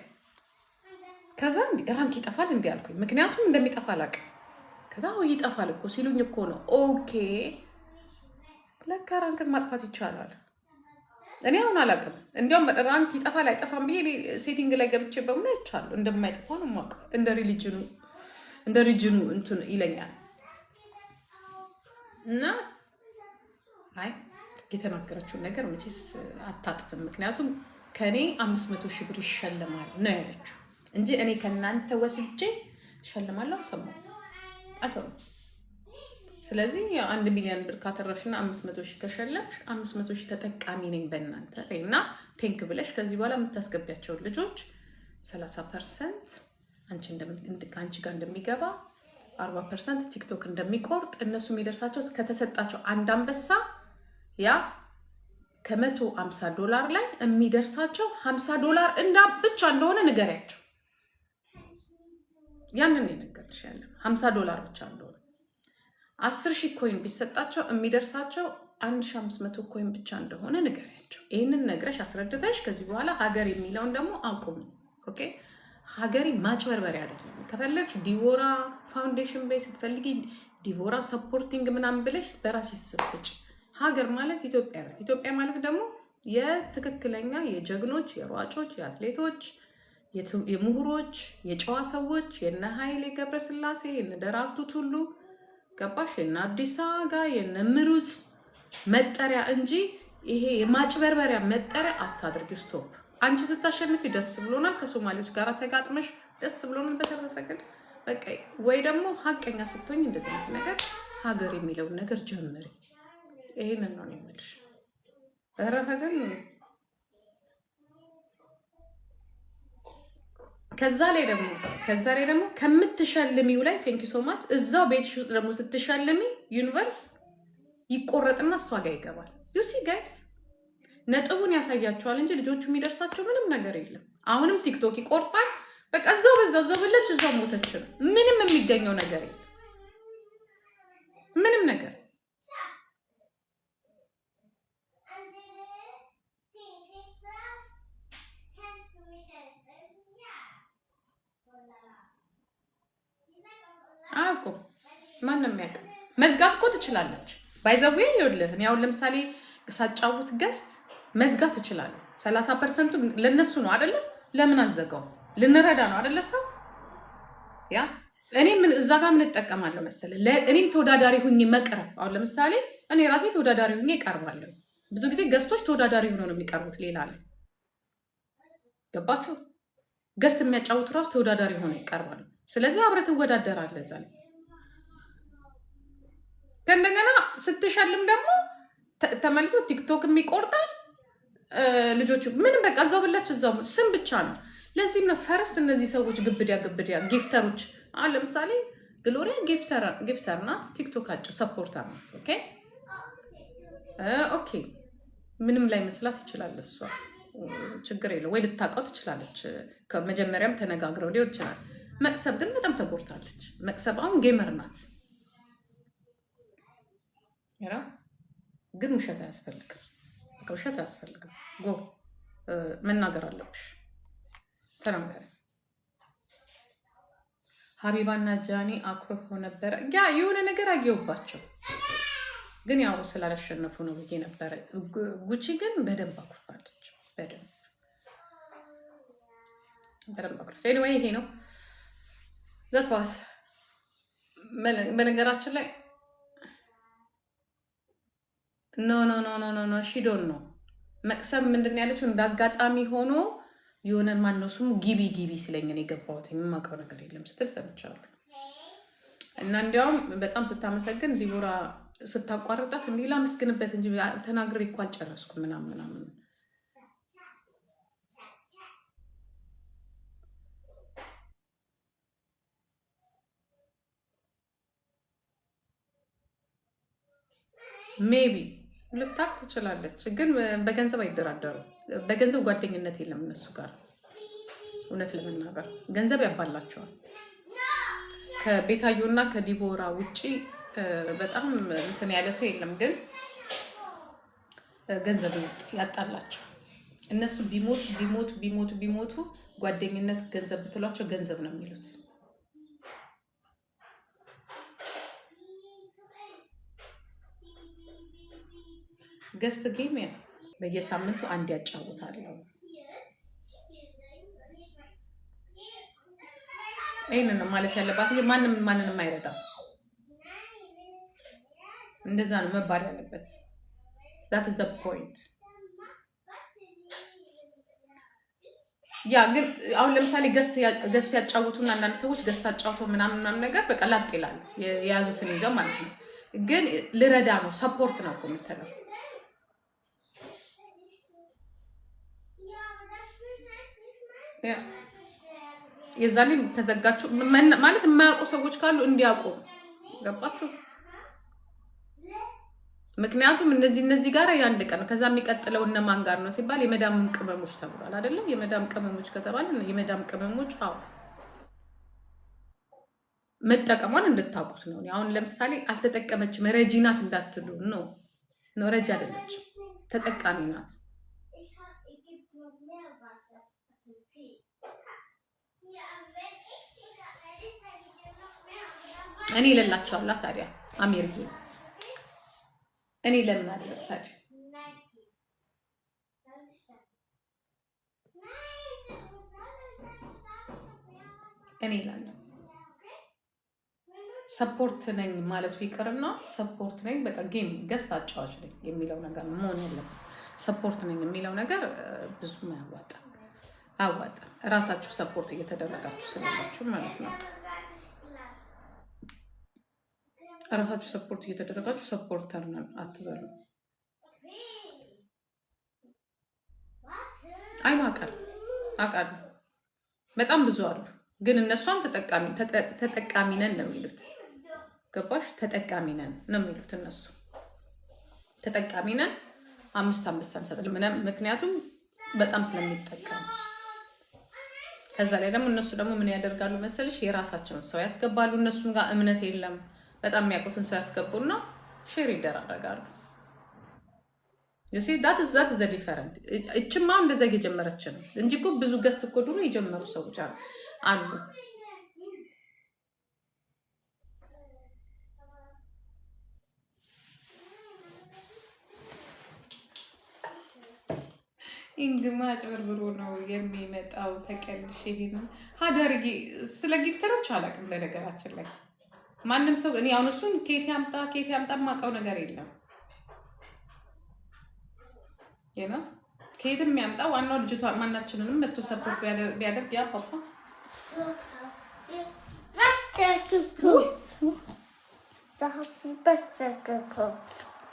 ከዛ ራንክ ይጠፋል እንዴ አልኩኝ። ምክንያቱም እንደሚጠፋ አላውቅም። ከዛ ይጠፋል እኮ ሲሉኝ እኮ ነው ኦኬ ለካ ራንክን ማጥፋት ይቻላል። እኔ አሁን አላውቅም። እንዲያውም ራንክ ይጠፋል አይጠፋም ብዬ ሴቲንግ ላይ ገብቼ በሙሉ አይቻለሁ። እንደማይጠፋ ነው የማውቀው። እንደ ሪጅኑ እንትን ይለኛል እና አይ የተናገረችውን ነገር መቼስ አታጥፍም። ምክንያቱም ከኔ 500 ሺህ ብር ይሸልማል ነው ያለችው እንጂ እኔ ከእናንተ ወስጄ እሸልማለሁ አልሰማም። ስለዚህ 1 ሚሊዮን ብር ካተረፍሽና 500 ሺህ ከሸለምሽ 500 ሺህ ተጠቃሚ ነኝ በእናንተ እና ቴንክ ብለሽ ከዚህ በኋላ የምታስገቢያቸውን ልጆች 30% አንቺ ጋር እንደሚገባ 40% ቲክቶክ እንደሚቆርጥ እነሱ የሚደርሳቸው ከተሰጣቸው አንድ አንበሳ ያ $150 ላይ የሚደርሳቸው $50 ብቻ እንደሆነ ንገሪያቸው። ያንን የነገርሽ ያለ $50 ብቻ እንደሆነ 10,000 ኮይን ቢሰጣቸው የሚደርሳቸው 1500 ኮይን ብቻ እንደሆነ ንገሪያቸው። ይህንን ነግረሽ አስረድተሽ ከዚህ በኋላ ሀገር የሚለውን ደግሞ አቁም። ኦኬ ሀገሪ ማጭበርበሪያ አይደለም። ከፈለግሽ ዲቮራ ፋውንዴሽን ቤት ስትፈልጊ ዲቮራ ሰፖርቲንግ ምናምን ብለሽ በራስሽ ስጭ። ሀገር ማለት ኢትዮጵያ ነው። ኢትዮጵያ ማለት ደግሞ የትክክለኛ የጀግኖች፣ የሯጮች፣ የአትሌቶች፣ የምሁሮች፣ የጨዋ ሰዎች የነ ኃይሌ ገብረስላሴ የነ ደራርቱ ቱሉ ገባሽ የነ አዲስ አጋ የነ ምሩጽ መጠሪያ እንጂ ይሄ የማጭበርበሪያ መጠሪያ አታድርጊ። ስቶፕ። አንቺ ስታሸንፊ ደስ ብሎናል። ከሶማሌዎች ጋር ተጋጥመሽ ደስ ብሎናል። በተረፈ ግን በቃ ወይ ደግሞ ሀቀኛ ስትሆኝ እንደዚህ አይነት ነገር ሀገር የሚለውን ነገር ጀምሪ። ይሄንን ነው የምልሽ። በተረፈ ግን ከዛ ላይ ደግሞ ከምትሸልሚው ላይ ቴንክ ዩ ሶ ማች እዛው ቤትሽ ውስጥ ደግሞ ስትሸልሚ ዩኒቨርስ ይቆረጥና እሷ ጋር ይገባል። ዩ ሲ ጋይስ ነጥቡን ያሳያቸዋል እንጂ ልጆቹ የሚደርሳቸው ምንም ነገር የለም። አሁንም ቲክቶክ ይቆርጣል። በቃ እዛው በለች እዛው ሞተች ነው። ምንም የሚገኘው ነገር የለም። ምንም ነገር አቆ ማንም ያውቅ መዝጋት እኮ ትችላለች። ባይዘው ይኸውልህ እኔ አሁን ለምሳሌ ሳጫውት ገስት መዝጋት ትችላለህ። 30% ለነሱ ነው አይደለ? ለምን አልዘጋው? ልንረዳ ነው አይደለ? ሰው ያ እኔ ምን እዛ ጋር ምን እጠቀማለሁ መሰለህ? እኔም ተወዳዳሪ ሁኜ መቅረብ። አሁን ለምሳሌ እኔ ራሴ ተወዳዳሪ ሁኜ እቀርባለሁ። ብዙ ጊዜ ገስቶች ተወዳዳሪ ሆነው ነው የሚቀርቡት። ሌላ ላይ ገባችሁ? ገስት የሚያጫውቱ ራሱ ተወዳዳሪ ሆነው ይቀርባሉ። ስለዚህ አብረህ ትወዳደራለህ እዛ ላይ። ከእንደገና ስትሸልም ደግሞ ተመልሶ ቲክቶክ የሚቆርጣል። ልጆቹ ምንም በቃ እዛው ብላች እዛው ስም ብቻ ነው። ለዚህም ነው ፈረስት እነዚህ ሰዎች ግብድያ ጊፍተሮች። አሁን ለምሳሌ ግሎሪያ ጊፍተር ናት፣ ቲክቶክ አጭ ሰፖርተር ናት። ኦኬ ምንም ላይ መስላት ይችላል። እሷ ችግር የለው ወይ ልታውቀው ትችላለች። ከመጀመሪያም ተነጋግረው ሊሆን ይችላል። መቅሰብ ግን በጣም ተጎድታለች። መቅሰብ አሁን ጌመር ናት። ግን ውሸት አያስፈልግም። ውሸት አያስፈልግም። ጎ መናገር አለብሽ። ተናገሪ። ሀቢባና ጃኒ አኩርፈው ነበረ። ያ የሆነ ነገር አየሁባቸው፣ ግን ያው ስላላሸነፉ ነው ብዬ ነበረ። ጉቺ ግን በደንብ አኩርፋለች። በደንብ አኩርፋለች። ኤኒዌይ ይሄ ነው ዘስዋስ። በነገራችን ላይ ኖ ሺዶን ነው መቅሰብ ምንድን ያለችው? እንደ አጋጣሚ ሆኖ የሆነ ማነው ስሙ ጊቢ ስለኝ ነው የገባሁት፣ የማውቀው ነገር የለም ስትል ሰምቻለሁ። እና እንዲያውም በጣም ስታመሰግን ዲቦራ ስታቋርጣት እንዲህ ላመስግንበት እንጂ ተናግሬ እኮ አልጨረስኩም ምናምን። ሜቢ ልታክ ትችላለች፣ ግን በገንዘብ አይደራደሩ። በገንዘብ ጓደኝነት የለም እነሱ ጋር። እውነት ለመናገር ገንዘብ ያባላቸዋል። ከቤታዮ እና ከዲቦራ ውጪ በጣም እንትን ያለ ሰው የለም፣ ግን ገንዘብ ያጣላቸው። እነሱ ቢሞቱ ጓደኝነት ገንዘብ ብትሏቸው ገንዘብ ነው የሚሉት። ገስት ጌም ያ በየሳምንቱ አንድ ያጫውታለሁ። ይህንን ነው ማለት ያለባት እንጂ ማንንም አይረዳም። እንደዛ ነው መባል ያለበት። that is the point። ያ ግን አሁን ለምሳሌ ገስት ያጫውቱና አንዳንድ ሰዎች ገስት አጫውተው ምናምን ነገር በቃ ላጥ ይላሉ የያዙትን ይዘው ማለት ነው። ግን ልረዳ ነው ሰፖርት ነው እኮ የምትለው። የዛኔ ተዘጋችሁ ማለት የማያውቁ ሰዎች ካሉ እንዲያውቁ ገባችሁ? ምክንያቱም እነዚህ ጋር ያንድ ቀን ከዛ የሚቀጥለው እነማን ጋር ነው ሲባል የመዳም ቅመሞች ተብሏል አይደለም? የመዳም ቅመሞች ከተባለ የመዳም ቅመሞች መጠቀሟን እንድታውቁት ነው። አሁን ለምሳሌ አልተጠቀመችም ረጂ ናት እንዳትሉ ነው። ረጂ አይደለች፣ ተጠቃሚ ናት። እኔ እልላቸዋለሁ ታዲያ አሜሪካ እኔ ለምን አለታች እኔ እላለሁ ሰፖርት ነኝ ማለቱ ይቅርና ሰፖርት ነኝ በቃ ጌም ገስት አጫዋች ነኝ የሚለው ነገር መሆን ያለበት። ሰፖርት ነኝ የሚለው ነገር ብዙም አያዋጣም። እራሳችሁ ሰፖርት እየተደረጋችሁ ስላላችሁ ማለት ነው። እራሳችሁ ሰፖርት እየተደረጋችሁ ሰፖርተር ነን አትበሉ። አይ አውቃለሁ በጣም ብዙ አሉ፣ ግን እነሷም ተጠቃሚ ነን ነው የሚሉት። ገባሽ? ተጠቃሚ ነን ነው የሚሉት እነሱ። ተጠቃሚ ነን 5 አንበሳ እንሰጣለን፣ ምክንያቱም በጣም ስለሚጠቀሙ። ከዛ ላይ ደግሞ እነሱ ደግሞ ምን ያደርጋሉ መሰልሽ? የራሳቸውን ሰው ያስገባሉ። እነሱም ጋር እምነት የለም። በጣም የሚያውቁትን ሰው ያስገቡና ሼር ይደራረጋሉ። ዩሲ ዳት ኢዝ ዘ ዲፈረንት። እችማ እንደዛ እየጀመረች ነው እንጂ እኮ ብዙ ገስት እኮ ድሮ የጀመሩ ሰዎች አሉ። ኢንግማ አጭበርብሮ ነው የሚመጣው። ተቀልሽ ይሄን ሀደርጊ ስለ ጊፍተሮች አላውቅም በነገራችን ላይ ማንም ሰው እኔ አሁን እሱን ኬት ያምጣ የማውቀው ነገር የለም። የማ ከየትም ያምጣ ዋናው ልጅቷ ማናችንንም መጥቶ ሰፖርት ቢያደርግ ያ ፓፓ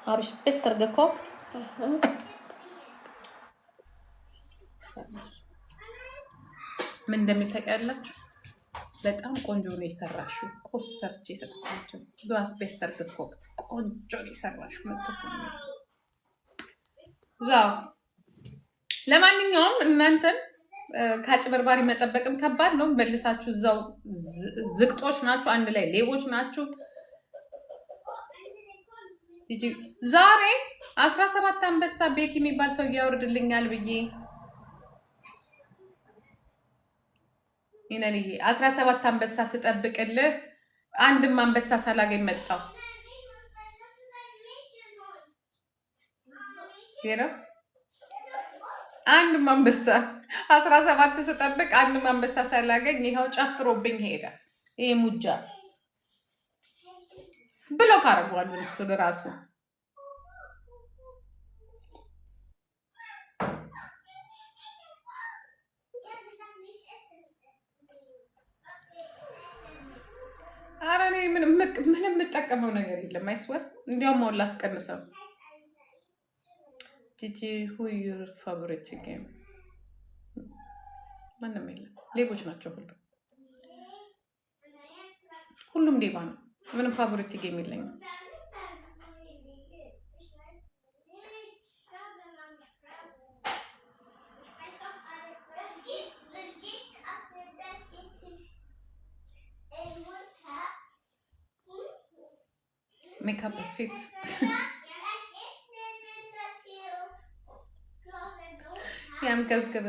habe ich besser gekocht? ምን እንደሚታውቃላችሁ በጣም ቆንጆ ነው የሰራሽው። ቁርስ ሰርቼ ሰጥቻቸው ዱአስ ቤሰር ገኮክት ቆንጆ ነው የሰራሽው። ዛው ለማንኛውም እናንተን ከአጭበርባሪ መጠበቅም ከባድ ነው። መልሳችሁ እዛው ዝቅጦች ናችሁ፣ አንድ ላይ ሌቦች ናችሁ። ዛሬ 17 አንበሳ ቤክ የሚባል ሰው ያወርድልኛል ብዬ ይነልዬ 17 አንበሳ ስጠብቅልህ አንድም አንበሳ ሳላገኝ መጣው። አንድም አንበሳ 17 ስጠብቅ አንድም አንበሳ ሳላገኝ ይኸው ጨፍሮብኝ ሄደ። ይሄ ሙጃ ብሎ ካረጓሉ እሱ ለራሱ ኧረ እኔ ምንም የምጠቀመው ነገር የለም። አይስወር እንዲያውም አሁን ላስቀንሰው። ጂጂ who your favorite game? ማንም የለም። ሌቦች ናቸው ሁሉም ሌባ ነው። ምንም ፋቮሪት ጌም የለኝም። ሜካፕ ፊት ያምገብገበ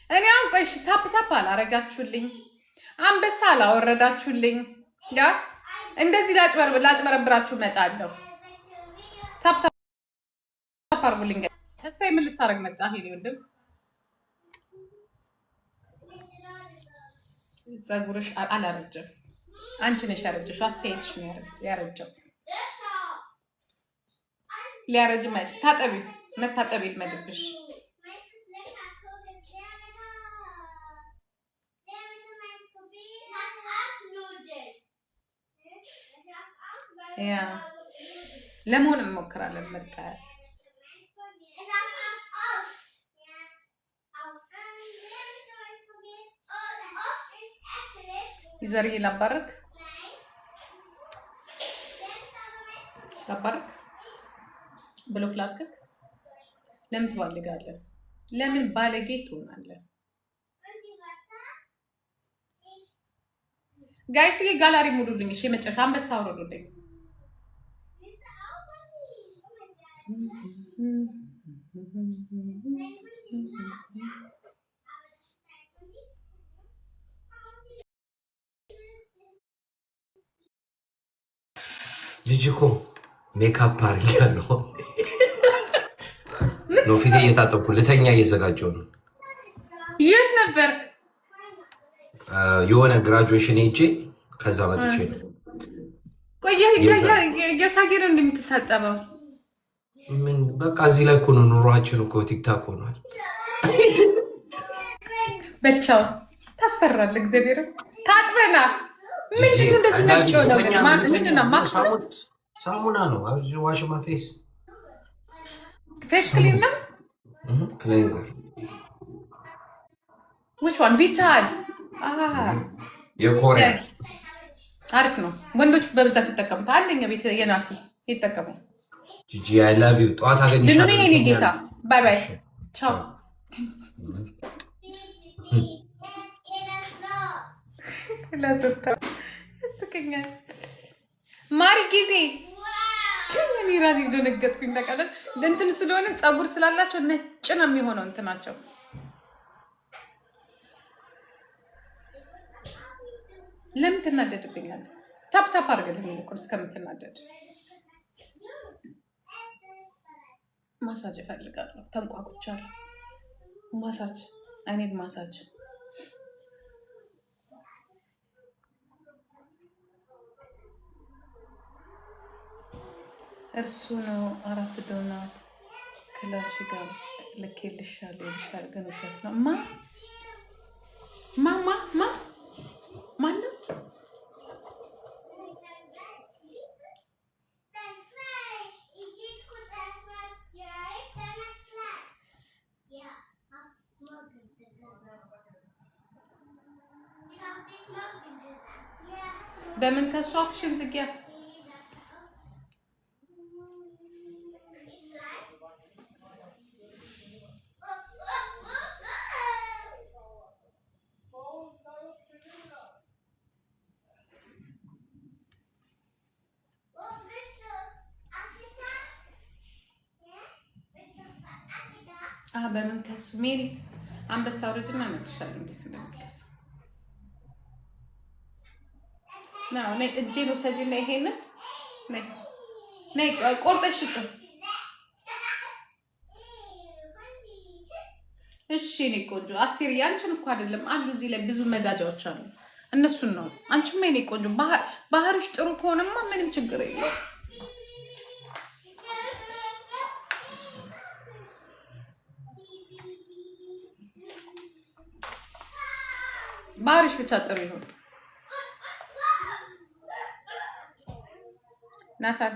እኔ አሁን ቆይ ታፕ ታፕ አላረጋችሁልኝ፣ አንበሳ አላወረዳችሁልኝ። ያ እንደዚህ ላጭበረብራችሁ እመጣለሁ። ታፕ ታፕ አርጉልኝ። ተስፋዬ ምን ልታረግ መጣ? ሄዲ ወንድም ፀጉርሽ አላረጀም። አንቺ ነሽ ያረጀሽው። አስተያየትሽ ነው ያረጀው። ሊያረጅም አይችል። ታጠቢ፣ መታጠቢ ይልመድብሽ። ያ ለመሆን እንሞክራለን። መጣያት ይዘርዬ ላባረክ ብሎክ ላድርግ። ለምን ትባልጋለህ? ለምን ባለጌ ትሆናለህ? ጋይስዬ ጋላሪ ሙሉልኝ። እሺ የመጨረሻ አንበሳ አውርዱልኝ። ጂጂ እኮ ሜካፕ አድርጊያለሁ ነው ፊቴ እየታጠብኩ ልተኛ እየዘጋጀው ነው። የት ነበር? የሆነ ግራጁዌሽን ሄጄ ከዛ መጥቼ ነው። ቆየ የሳጌር እንደምትታጠበው ምን በቃ እዚህ ላይ እኮ ነው ኑሯችን እኮ ቲክታክ ሆኗል። በቻው ታስፈራለህ። እግዚአብሔር ታጥበና ምንድን ነው እንደዚህ ነጭ የሆነው? ግን ምንድን ነው? ማክስ ሳሙና ነው። ዋሽ ማ ፌስ ክሊን ነው። ክሌንዘር which one? ቪታል የኮሪያ አሪፍ ነው። ወንዶች በብዛት ይጠቀሙት። አንደኛ ቤት የናቲ ይጠቀሙ። ጂጂ አይ ላቭ ዩ። ጠዋት አገኝሻለሁ። ድኑኔ የኔ ጌታ ባይ ባይ ቻው። ያስቀኛል። ማሪ ጊዜ ከምን ራዚ ደነገጥኩኝ። ተቀለት እንትን ስለሆነ ፀጉር ስላላቸው ነጭ ነው የሚሆነው እንትናቸው። ለምን ትናደድብኛለህ? ታፕ ታፕ አድርገልኝ እኮ እስከምትናደድ። ማሳጅ እፈልጋለሁ። ተንቋቁቻለሁ። ማሳጅ አይኔድ ማሳጅ እርሱ ነው። 4 ዶናት ክላሽ ጋር ልኬልሻለሁ ይልሻል፣ ግን ውሸት ነው። ማነው? በምን ከሱ አፍሽን ዝጊያ። በምን ከሱ ሜሪ አንበሳ ወርጅና እነግርሻለሁ እንዴት እንደሚከስ ነው። ነይ እጄን ውሰጂና ይሄንን ነይ ቆርጠሽ ጭ እሺ እኔ ቆንጆ አስቴር ያንቺን እኮ አይደለም አሉ እዚህ ላይ ብዙ መጋጃዎች አሉ እነሱን ነው። አንቺማ የኔ ቆንጆ ባህርሽ ጥሩ ከሆነማ ምንም ችግር የለውም። ባህርሽ ብቻ ጥሩ ይሁን። ናታን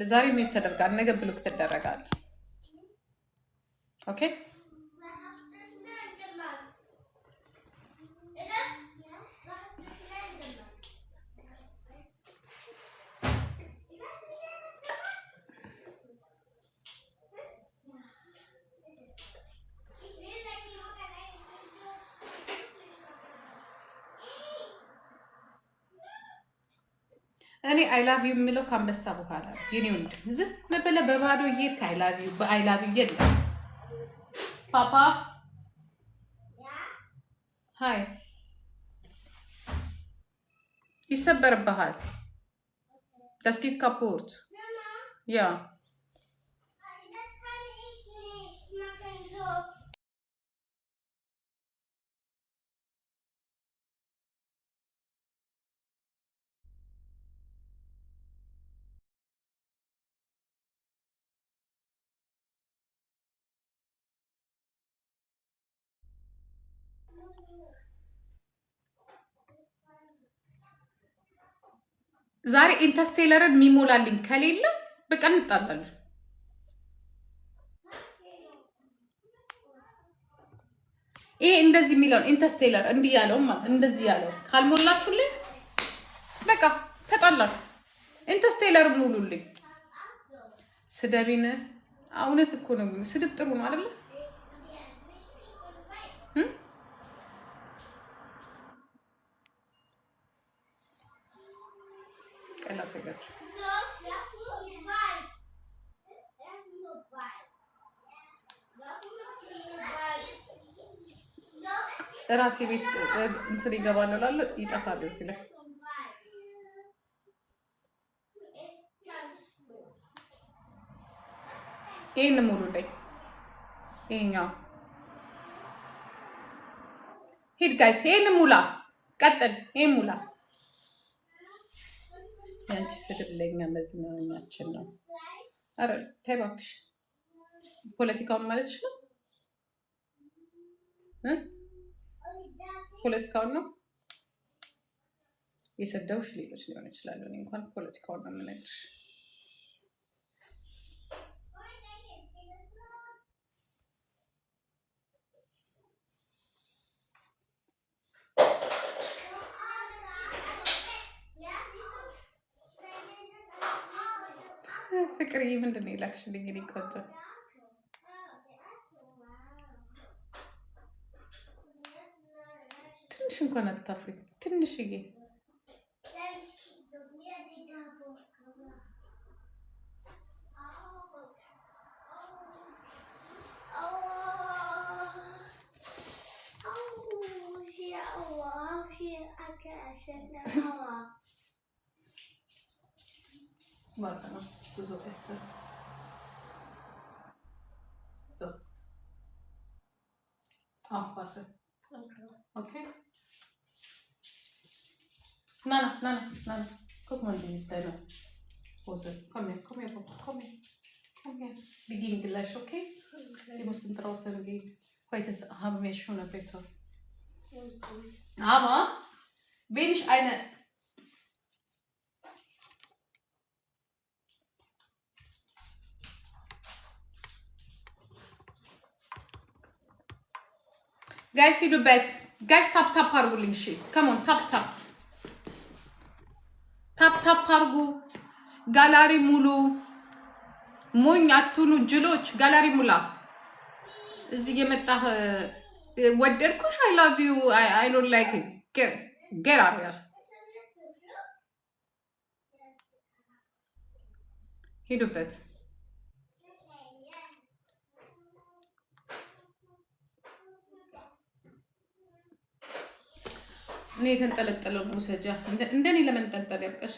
ዛሬ ምን ተደርጋል? ነገ ብሎክ ትደረጋለህ። ኦኬ እኔ አይ ላቭ ዩ የምለው ከአንበሳ በኋላ የኔ ወንድም ዝም ብለህ በባዶ እየሄድክ አይ ላቭ ዩ በአይ ላቭ ዩ የለም። ፓፓ ሃይ ይሰበርብሃል። Das geht kaputt. Ja. ዛሬ ኢንተስቴለርን የሚሞላልኝ ከሌለ በቃ እንጣላለን። ይሄ እንደዚህ የሚለውን ኢንተስቴለር እንዲህ ያለው ማለት እንደዚህ ያለው ካልሞላችሁልኝ በቃ ተጣላን። ኢንተስቴለር ሙሉልኝ። ስደቢን እውነት እኮ ነው። ስድብ ጥሩ ነው አይደለ? ራሴ ቤት እንትን ይገባል እላለሁ ይጠፋል ሲል ይሄን ሙሉ ላይ ይሄኛው ሂድ ጋይስ ይሄን ሙላ ቀጥል ይሄን ሙላ ያንቺ ስድብ ለኛ መዝናኛችን ነው። አረ ተይ እባክሽ ፖለቲካውን ማለት ነው ፖለቲካውን ነው የሰደውሽ ሌሎች ሊሆን ይችላል። እኔ እንኳን ፖለቲካውን ነው የምነግርሽ። ፍቅር ምንድን ነው የላክሽልኝ? እኔ ቆንጆ ትንሽ እንኳን አታፍሪ። ትንሽዬ Warte mal, du so besser. So. Aufpassen. Okay? Nein. Guck mal, wie deine Hose. Komm her, Papa. Komm her. Wir gehen gleich, okay? Wir mussten draußen gehen. Heute haben wir schon ein Bett. Aber wenn ich eine Guys, ሂዱ በት ጋይስ ታፕ አርጉልኝ። እሺ ካም ኦን ታፕ ታፕ አርጉ። ጋላሪ ሙሉ። ሞኝ አትሁኑ ጅሎች። ጋላሪ ሙላ። እዚህ የመጣህ ወደድኩሽ። አይ ላቭ ዩ አይ ዶንት ላይክ ጌት አውት ሂር። ሂዱበት። እኔ የተንጠለጠለው ሙሰጃ እንደኔ ለመንጠልጠል ያብቀሻ።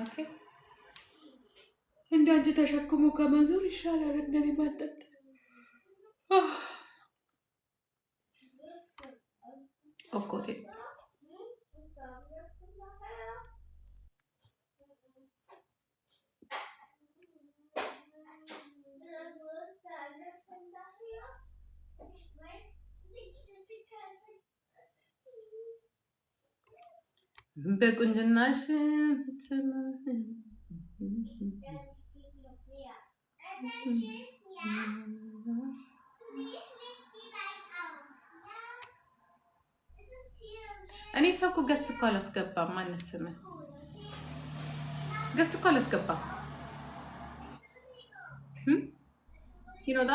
ኦኬ እንዳንቺ ተሸክሞ ከመዞር ይሻላል እንደኔ ማንጠልጠል። ኦኮቴ በቁንጅናሽ እኔ ሰው እኮ ገስት እኮ አላስገባም። ማነው ስምህ? ገስት እኮ አላስገባም። ይኖዳ